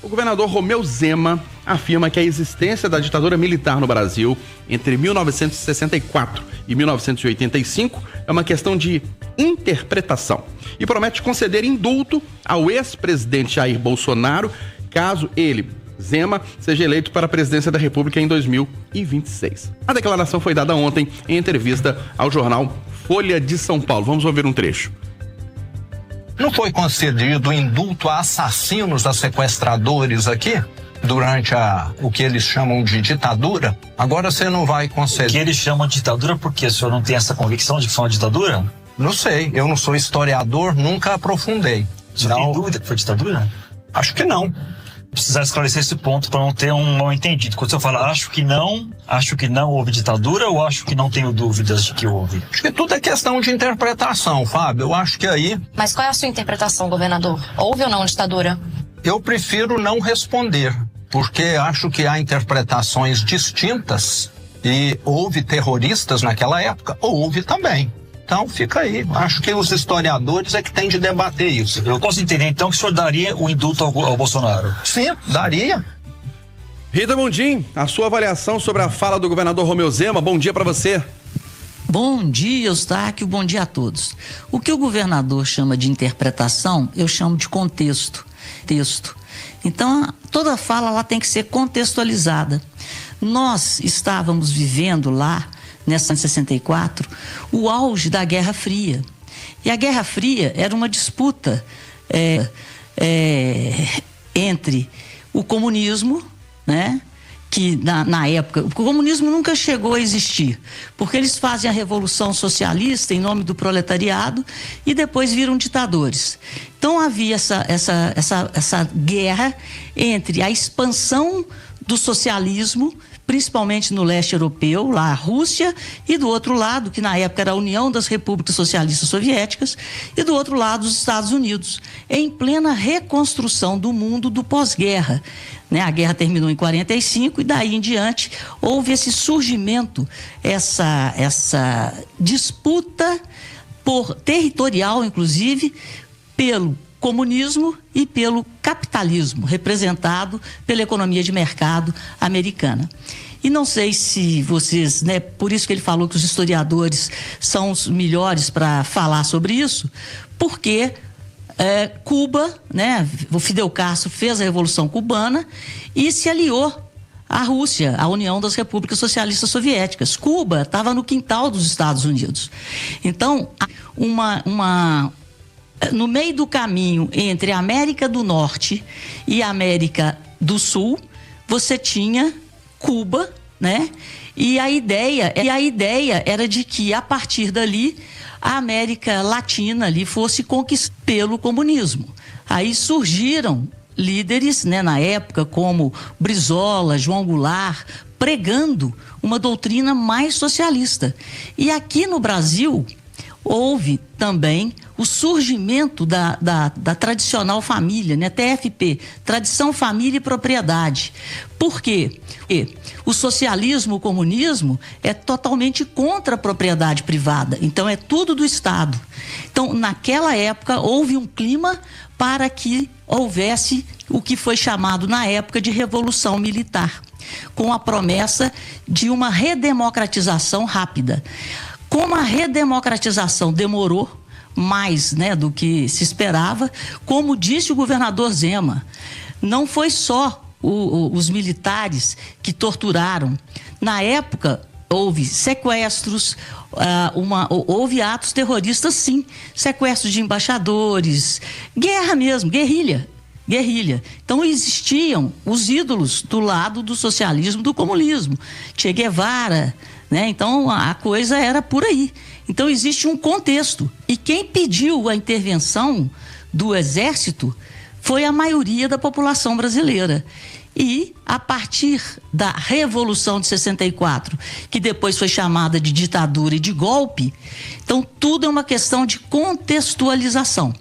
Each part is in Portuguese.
O governador Romeu Zema afirma que a existência da ditadura militar no Brasil entre 1964 e 1985 é uma questão de interpretação e promete conceder indulto ao ex-presidente Jair Bolsonaro caso ele, Zema, seja eleito para a presidência da República em 2026. A declaração foi dada ontem em entrevista ao jornal Folha de São Paulo. Vamos ouvir um trecho. Não foi concedido indulto a assassinos, a sequestradores aqui, durante o que eles chamam de ditadura? Agora você não vai conceder. O que eles chamam de ditadura porque o senhor não tem essa convicção de que foi uma ditadura? Não sei, eu não sou historiador, nunca aprofundei. O senhor tem dúvida que foi ditadura? Acho que não. Precisar esclarecer esse ponto para não ter um mal entendido. Quando o senhor fala acho que não houve ditadura ou acho que não tenho dúvidas de que houve? Acho que tudo é questão de interpretação, Fábio. Eu acho que aí... Mas qual é a sua interpretação, governador? Houve ou não ditadura? Eu prefiro não responder, porque acho que há interpretações distintas e houve terroristas naquela época, houve também. Então fica aí, acho que os historiadores é que têm de debater isso. Eu posso entender então que o senhor daria o indulto ao Bolsonaro? Sim, daria. Rita Mundim, a sua avaliação sobre a fala do governador Romeu Zema, bom dia para você. Bom dia, Eustáquio, bom dia a todos. O que o governador chama de interpretação, eu chamo de contexto. Então, toda fala lá tem que ser contextualizada. Nós estávamos vivendo lá, nessa 64, o auge da Guerra Fria. E a Guerra Fria era uma disputa entre o comunismo, né? Que na época, o comunismo nunca chegou a existir, porque eles fazem a revolução socialista em nome do proletariado e depois viram ditadores. Então havia essa guerra entre a expansão do socialismo, principalmente no leste europeu, lá a Rússia, e do outro lado, que na época era a União das Repúblicas Socialistas Soviéticas, e do outro lado os Estados Unidos, em plena reconstrução do mundo do pós-guerra. Né? A guerra terminou em 45 e daí em diante houve esse surgimento, essa disputa territorial, inclusive, pelo comunismo e pelo capitalismo, representado pela economia de mercado americana. E não sei se vocês, né, por isso que ele falou que os historiadores são os melhores para falar sobre isso, porque Cuba, né, o Fidel Castro fez a Revolução Cubana e se aliou à Rússia, à União das Repúblicas Socialistas Soviéticas. Cuba estava no quintal dos Estados Unidos. Então, no meio do caminho entre a América do Norte e a América do Sul, você tinha Cuba, né? E a ideia era de que, a partir dali, a América Latina ali fosse conquistada pelo comunismo. Aí surgiram líderes, né, na época, como Brizola, João Goulart, pregando uma doutrina mais socialista. E aqui no Brasil houve também o surgimento da tradicional família, né? TFP, Tradição, Família e Propriedade. Por quê? Porque o socialismo, o comunismo é totalmente contra a propriedade privada, então é tudo do Estado. Então, naquela época, houve um clima para que houvesse o que foi chamado na época de Revolução Militar, com a promessa de uma redemocratização rápida. Como a redemocratização demorou mais, né, do que se esperava, como disse o governador Zema, não foi só os militares que torturaram. Na época, houve sequestros, houve atos terroristas, sim, sequestros de embaixadores, guerra mesmo, guerrilha. Então existiam os ídolos do lado do socialismo, do comunismo, Che Guevara, né? Então a coisa era por aí. Então existe um contexto, e quem pediu a intervenção do exército foi a maioria da população brasileira. E a partir da Revolução de 64, que depois foi chamada de ditadura e de golpe, então tudo é uma questão de contextualização.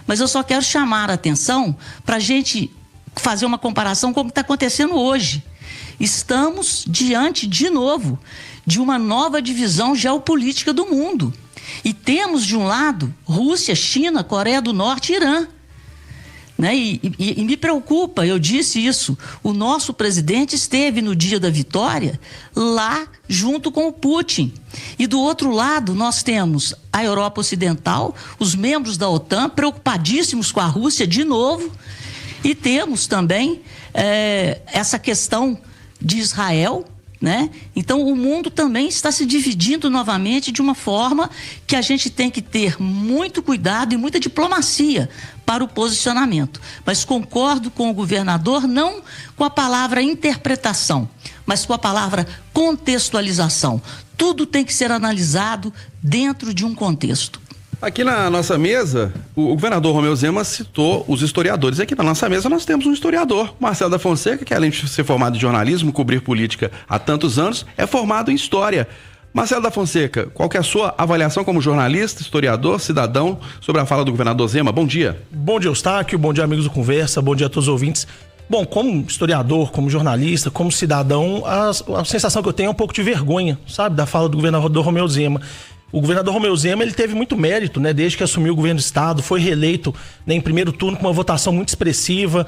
Mas eu só quero chamar a atenção para a gente fazer uma comparação com o que está acontecendo hoje. Estamos diante, de novo, de uma nova divisão geopolítica do mundo. E temos, de um lado, Rússia, China, Coreia do Norte e Irã. né? E me preocupa, eu disse isso, o nosso presidente esteve no dia da vitória lá junto com o Putin. E do outro lado nós temos a Europa Ocidental, os membros da OTAN preocupadíssimos com a Rússia de novo, e temos também essa questão de Israel, né? Então o mundo também está se dividindo novamente de uma forma que a gente tem que ter muito cuidado e muita diplomacia para o posicionamento. Mas concordo com o governador, não com a palavra interpretação, mas com a palavra contextualização. Tudo tem que ser analisado dentro de um contexto. Aqui na nossa mesa, o governador Romeu Zema citou os historiadores. Aqui na nossa mesa nós temos um historiador, Marcelo da Fonseca, que além de ser formado em jornalismo, cobrir política há tantos anos, é formado em história. Marcelo da Fonseca, qual que é a sua avaliação como jornalista, historiador, cidadão, sobre a fala do governador Zema? Bom dia. Bom dia, Eustáquio, bom dia, amigos do Conversa, bom dia a todos os ouvintes. Bom, como historiador, como jornalista, como cidadão, a sensação que eu tenho é um pouco de vergonha, sabe, da fala do governador Romeu Zema. O governador Romeu Zema, ele teve muito mérito, né, desde que assumiu o governo do estado, foi reeleito, né, em primeiro turno com uma votação muito expressiva,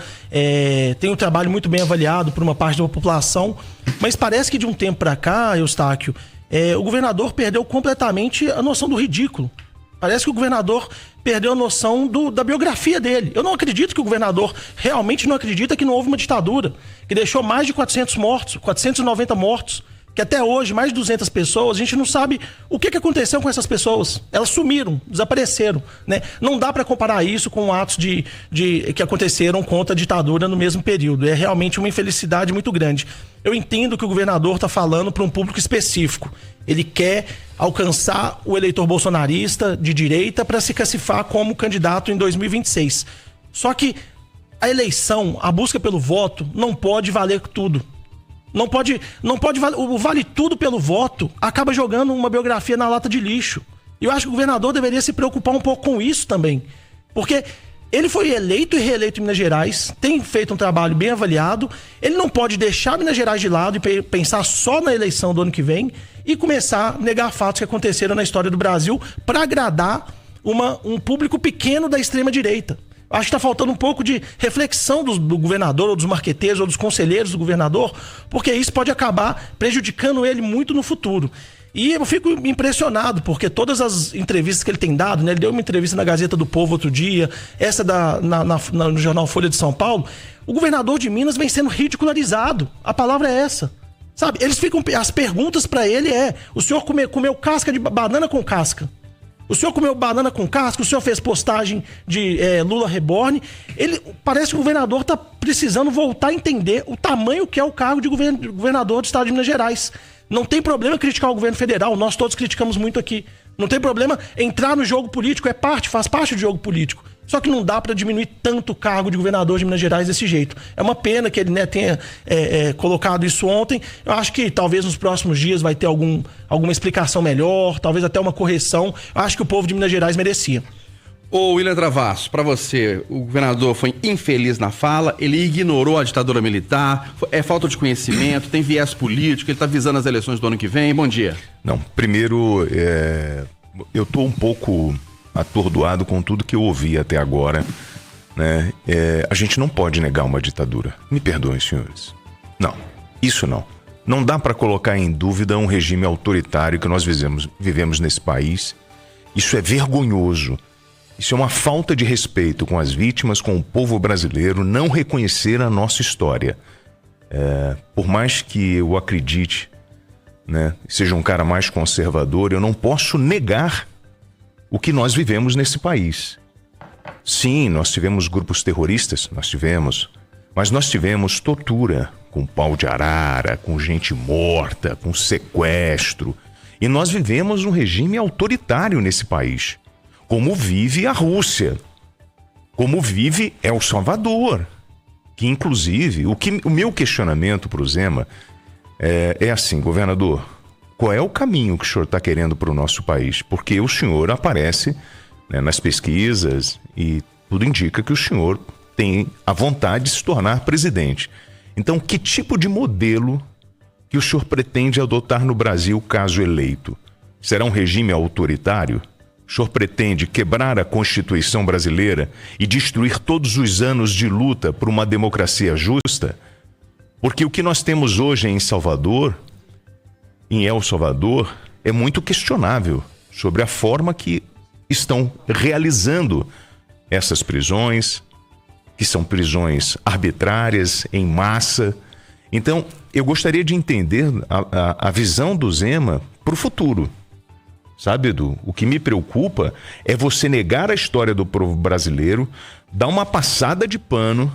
tem um trabalho muito bem avaliado por uma parte da população, mas parece que de um tempo para cá, Eustáquio, o governador perdeu completamente a noção do ridículo. Parece que o governador perdeu a noção da biografia dele. Eu não acredito que o governador realmente não acredita que não houve uma ditadura, que deixou mais de 400 mortos, 490 mortos, que até hoje, mais de 200 pessoas, a gente não sabe o que aconteceu com essas pessoas. Elas sumiram, desapareceram, né? Não dá para comparar isso com atos que aconteceram contra a ditadura no mesmo período. É realmente uma infelicidade muito grande. Eu entendo que o governador está falando para um público específico. Ele quer alcançar o eleitor bolsonarista de direita para se cacifar como candidato em 2026. Só que a eleição, a busca pelo voto, não pode valer tudo. Não pode o vale tudo pelo voto acaba jogando uma biografia na lata de lixo. E eu acho que o governador deveria se preocupar um pouco com isso também. Porque ele foi eleito e reeleito em Minas Gerais, tem feito um trabalho bem avaliado. Ele não pode deixar Minas Gerais de lado e pensar só na eleição do ano que vem e começar a negar fatos que aconteceram na história do Brasil para agradar um público pequeno da extrema-direita. Acho que está faltando um pouco de reflexão do governador, ou dos marqueteiros, ou dos conselheiros do governador, porque isso pode acabar prejudicando ele muito no futuro. E eu fico impressionado, porque todas as entrevistas que ele tem dado, né? Ele deu uma entrevista na Gazeta do Povo outro dia, essa no jornal Folha de São Paulo, o governador de Minas vem sendo ridicularizado. A palavra é essa. Sabe, as perguntas para ele o senhor comeu casca de banana com casca? O senhor comeu banana com casca, o senhor fez postagem de Lula Reborn. Parece que o governador está precisando voltar a entender o tamanho que é o cargo de governador do estado de Minas Gerais. Não tem problema criticar o governo federal, nós todos criticamos muito aqui. Não tem problema entrar no jogo político, faz parte do jogo político. Só que não dá para diminuir tanto o cargo de governador de Minas Gerais desse jeito. É uma pena que ele, né, tenha colocado isso ontem. Eu acho que talvez nos próximos dias vai ter alguma explicação melhor, talvez até uma correção. Eu acho que o povo de Minas Gerais merecia. Ô William Travasso, para você, o governador foi infeliz na fala, ele ignorou a ditadura militar, é falta de conhecimento, tem viés político, ele está visando as eleições do ano que vem. Bom dia. Não, primeiro, eu tô um pouco atordoado com tudo que eu ouvi até agora, né? A gente não pode negar uma ditadura. Me perdoem, senhores. Não, isso não. Não dá para colocar em dúvida um regime autoritário que nós vivemos nesse país. Isso é vergonhoso. Isso é uma falta de respeito com as vítimas, com o povo brasileiro, não reconhecer a nossa história. Por mais que eu acredite, né, seja um cara mais conservador, eu não posso negar o que nós vivemos nesse país. Sim, nós tivemos grupos terroristas, mas nós tivemos tortura, com pau de arara, com gente morta, com sequestro. E nós vivemos um regime autoritário nesse país, como vive a Rússia, como vive El Salvador, que inclusive, o meu questionamento para o Zema é assim, governador, qual é o caminho que o senhor está querendo para o nosso país? Porque o senhor aparece, né, nas pesquisas e tudo indica que o senhor tem a vontade de se tornar presidente. Então, que tipo de modelo que o senhor pretende adotar no Brasil caso eleito? Será um regime autoritário? O O senhor pretende quebrar a Constituição brasileira e destruir todos os anos de luta por uma democracia justa? Porque o que nós temos hoje em Salvador, em El Salvador, é muito questionável sobre a forma que estão realizando essas prisões, que são prisões arbitrárias, em massa. Então, eu gostaria de entender a visão do Zema para o futuro. Sabe, Edu? O que me preocupa é você negar a história do povo brasileiro, dar uma passada de pano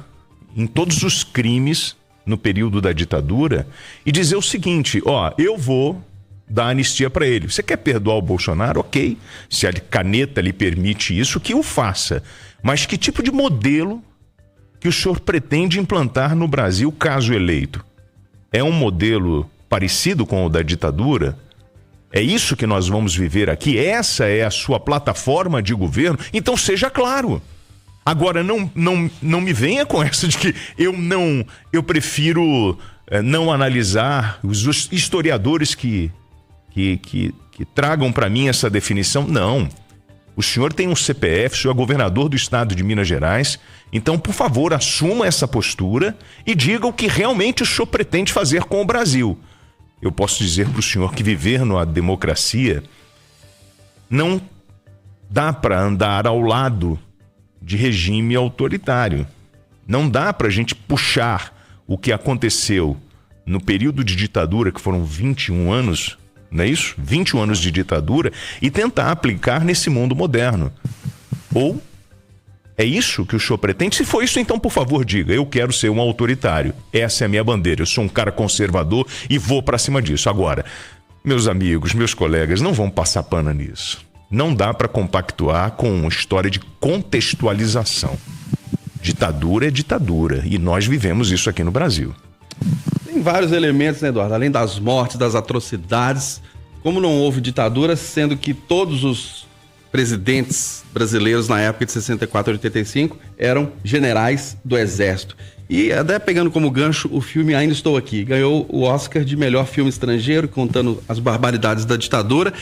em todos os crimes no período da ditadura e dizer o seguinte, eu vou dar anistia para ele. Você quer perdoar o Bolsonaro? Ok. Se a caneta lhe permite isso, que o faça. Mas que tipo de modelo que o senhor pretende implantar no Brasil caso eleito? É um modelo parecido com o da ditadura? É isso que nós vamos viver aqui? Essa é a sua plataforma de governo? Então seja claro. Agora, não me venha com essa de que eu prefiro não analisar os historiadores que tragam para mim essa definição. Não. O senhor tem um CPF, o senhor é governador do estado de Minas Gerais, então, por favor, assuma essa postura e diga o que realmente o senhor pretende fazer com o Brasil. Eu posso dizer para o senhor que viver numa democracia não dá para andar ao lado de regime autoritário. Não dá para a gente puxar o que aconteceu no período de ditadura, que foram 21 anos, não é isso? 21 anos de ditadura, e tentar aplicar nesse mundo moderno. Ou é isso que o senhor pretende? Se for isso, então, por favor, diga, eu quero ser um autoritário. Essa é a minha bandeira. Eu sou um cara conservador e vou para cima disso. Agora, meus amigos, meus colegas, não vão passar pano nisso. Não dá para compactuar com uma história de contextualização. Ditadura é ditadura. E nós vivemos isso aqui no Brasil. Tem vários elementos, né, Eduardo? Além das mortes, das atrocidades. Como não houve ditadura, sendo que todos os presidentes brasileiros na época de 64 a 85 eram generais do Exército. E até pegando como gancho o filme Ainda Estou Aqui, ganhou o Oscar de melhor filme estrangeiro, contando as barbaridades da ditadura,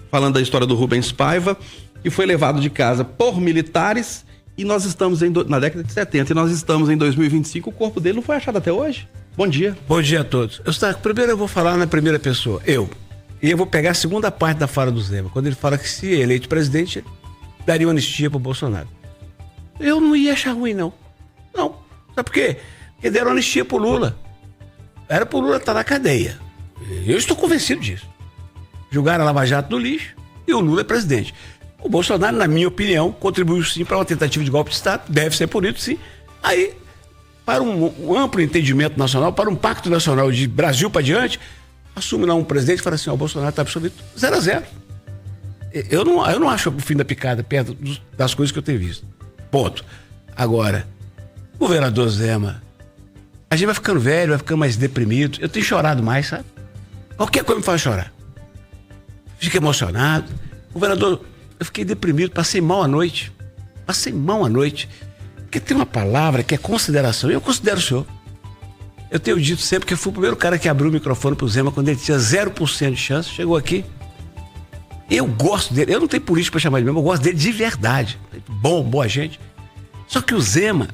falando da história do Rubens Paiva, que foi levado de casa por militares, e nós estamos na década de 70, e nós estamos em 2025, o corpo dele não foi achado até hoje. Bom dia. Bom dia a todos. Primeiro eu vou falar na primeira pessoa, e eu vou pegar a segunda parte da fala do Zema, quando ele fala que se eleito presidente, ele daria uma anistia pro Bolsonaro. Eu não ia achar ruim, não. Não. Sabe por quê? Porque deram anistia pro Lula. Era pro Lula estar na cadeia. Eu estou convencido disso. Jogaram a Lava Jato no lixo e o Lula é presidente. O Bolsonaro, na minha opinião, contribuiu sim para uma tentativa de golpe de Estado, deve ser punido sim. Aí, para um amplo entendimento nacional, para um pacto nacional de Brasil para diante, assume lá um presidente e fala assim, o Bolsonaro está absolvido 0-0. Eu não acho o fim da picada perto das coisas que eu tenho visto. Ponto. Agora, governador Zema, a gente vai ficando velho, vai ficando mais deprimido. Eu tenho chorado mais, sabe? Qualquer coisa me faz chorar. Fico emocionado. Governador, eu fiquei deprimido, passei mal à noite. Porque tem uma palavra que é consideração, e eu considero o senhor. Eu tenho dito sempre que eu fui o primeiro cara que abriu o microfone pro Zema quando ele tinha 0% de chance, chegou aqui. Eu gosto dele, eu não tenho político pra chamar ele mesmo, eu gosto dele de verdade. Boa gente. Só que o Zema,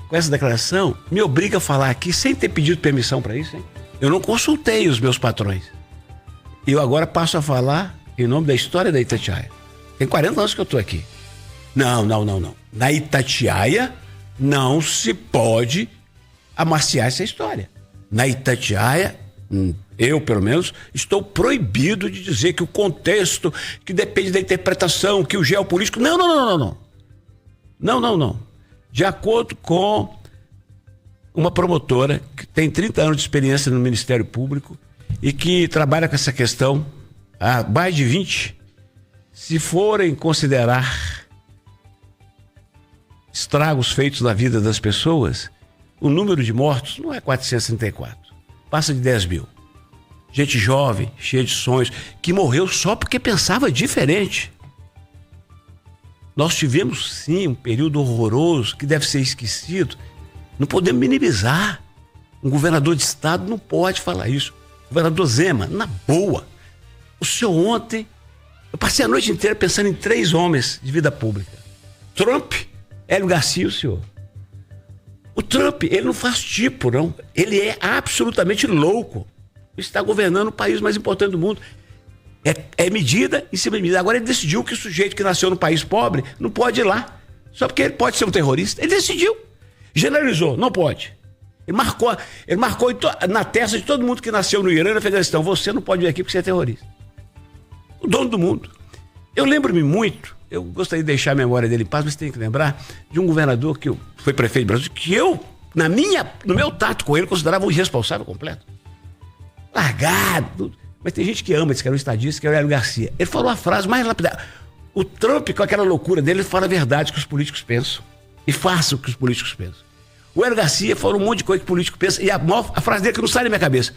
com essa declaração, me obriga a falar aqui sem ter pedido permissão pra isso, hein? Eu não consultei os meus patrões. Eu agora passo a falar em nome da história da Itatiaia. Tem 40 anos que eu tô aqui. Não. Na Itatiaia não se pode amaciar essa história. Na Itatiaia, eu pelo menos, estou proibido de dizer que o contexto, que depende da interpretação, que o geopolítico... Não. De acordo com uma promotora que tem 30 anos de experiência no Ministério Público e que trabalha com essa questão há mais de 20, se forem considerar estragos feitos na vida das pessoas, o número de mortos não é 464, passa de 10 mil. Gente jovem, cheia de sonhos, que morreu só porque pensava diferente. Nós tivemos sim um período horroroso que deve ser esquecido. Não podemos minimizar. Um governador de estado não pode falar isso. Governador Zema, na boa. O senhor ontem Eu passei a noite inteira pensando em 3 homens de vida pública. Trump, Hélio Garcia, o senhor. O Trump, ele não faz tipo, não. Ele é absolutamente louco. Ele está governando o país mais importante do mundo. É medida em cima de medida. Agora ele decidiu que o sujeito que nasceu num país pobre não pode ir lá. Só porque ele pode ser um terrorista. Ele decidiu. Generalizou, não pode. Ele marcou na testa de todo mundo que nasceu no Irã e no Afeganistão. Você não pode vir aqui porque você é terrorista. O dono do mundo. Eu lembro-me muito, eu gostaria de deixar a memória dele em paz, mas tem que lembrar de um governador que foi prefeito do Brasil, que eu, no meu tato com ele, considerava um irresponsável completo. Largado. Mas tem gente que ama, diz que era um estadista, que era o Hélio Garcia. Ele falou a frase mais lapidar. O Trump, com aquela loucura dele, ele fala a verdade que os políticos pensam. E faça o que os políticos pensam. O Hélio Garcia falou um monte de coisa que o político pensa, e a frase dele que não sai da minha cabeça.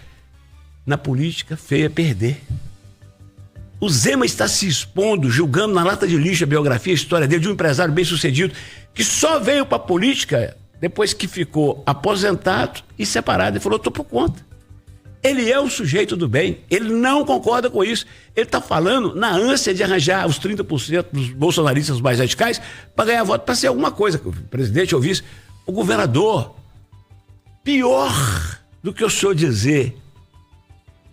Na política, feio é perder. O Zema está se expondo, julgando na lata de lixo a biografia, a história dele, de um empresário bem-sucedido, que só veio para a política depois que ficou aposentado e separado. Ele falou, estou por conta. Ele é um sujeito do bem, ele não concorda com isso. Ele está falando na ânsia de arranjar os 30% dos bolsonaristas mais radicais para ganhar voto, para ser alguma coisa. O presidente ou vice, o governador, pior do que o senhor dizer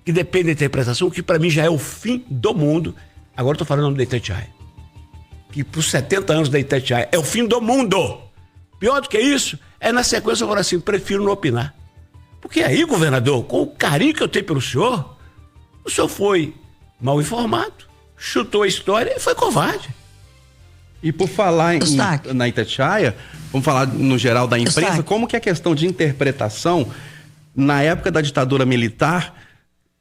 que depende da interpretação, que para mim já é o fim do mundo. Agora estou falando da Itatiaia. Que por 70 anos da Itatiaia é o fim do mundo. Pior do que isso, é na sequência eu falo assim, prefiro não opinar. Porque aí, governador, com o carinho que eu tenho pelo senhor, o senhor foi mal informado, chutou a história e foi covarde. E por falar na Itatiaia, vamos falar no geral da imprensa, como que é a questão de interpretação, na época da ditadura militar,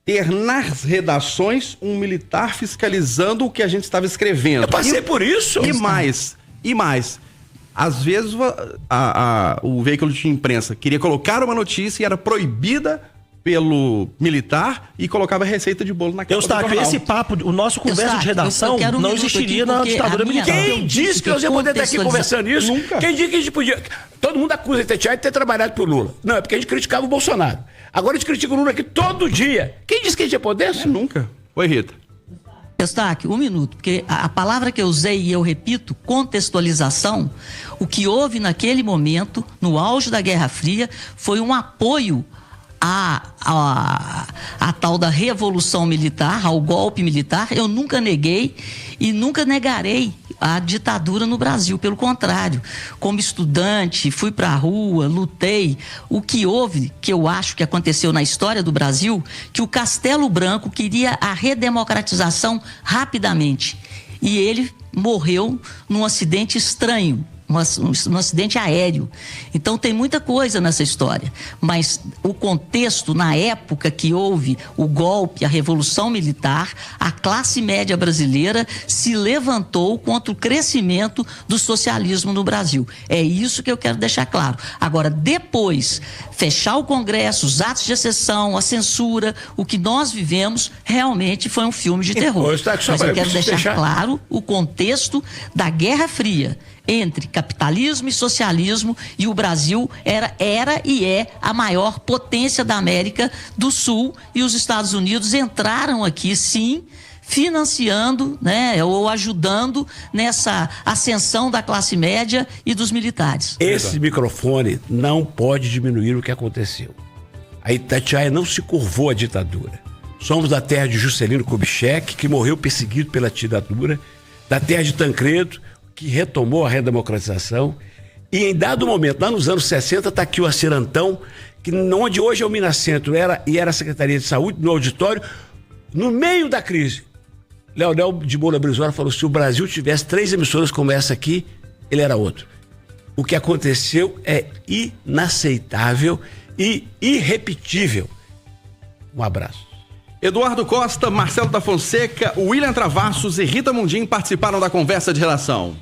ter nas redações um militar fiscalizando o que a gente estava escrevendo. Eu passei por isso. E mais. Às vezes o veículo de imprensa queria colocar uma notícia e era proibida pelo militar e colocava receita de bolo na capa do jornal. Esse papo, o nosso conversa de redação não existiria na ditadura militar. Quem disse que nós ia poder estar aqui conversando isso? Nunca. Quem disse que a gente podia... Todo mundo acusa a Itatiaia de ter trabalhado por Lula. Não, é porque a gente criticava o Bolsonaro. Agora a gente critica o Lula aqui todo dia. Quem disse que a gente ia poder? Nunca. Oi, Rita. Eustáquio, 1 minuto, porque a palavra que eu usei e eu repito, contextualização, o que houve naquele momento, no auge da Guerra Fria, foi um apoio à tal da revolução militar, ao golpe militar. Eu nunca neguei e nunca negarei a ditadura no Brasil, pelo contrário, como estudante, fui para a rua, lutei. O que houve, que eu acho que aconteceu na história do Brasil, que o Castelo Branco queria a redemocratização rapidamente e ele morreu num acidente estranho, um acidente aéreo. Então tem muita coisa nessa história, mas o contexto, na época que houve o golpe, a Revolução Militar, a classe média brasileira se levantou contra o crescimento do socialismo no Brasil. É isso que eu quero deixar claro. Agora, depois, fechar o Congresso, os atos de exceção, a censura, o que nós vivemos realmente foi um filme de terror. Mas eu quero deixar claro o contexto da Guerra Fria entre capitalismo e socialismo, e o Brasil era e é a maior potência da América do Sul, e os Estados Unidos entraram aqui, sim, financiando, né, ou ajudando nessa ascensão da classe média e dos militares. Esse microfone não pode diminuir o que aconteceu. A Itatiaia não se curvou à ditadura. Somos da terra de Juscelino Kubitschek, que morreu perseguido pela ditadura, da terra de Tancredo, que retomou a redemocratização, e em dado momento, lá nos anos 60, está aqui o Acirantão, que onde hoje é o Minacentro era a Secretaria de Saúde, no auditório, no meio da crise. Leonel de Moura Brizola falou, se o Brasil tivesse 3 emissoras como essa aqui, ele era outro. O que aconteceu é inaceitável e irrepetível. Um abraço. Eduardo Costa, Marcelo da Fonseca, William Travassos e Rita Mundim participaram da conversa de redação.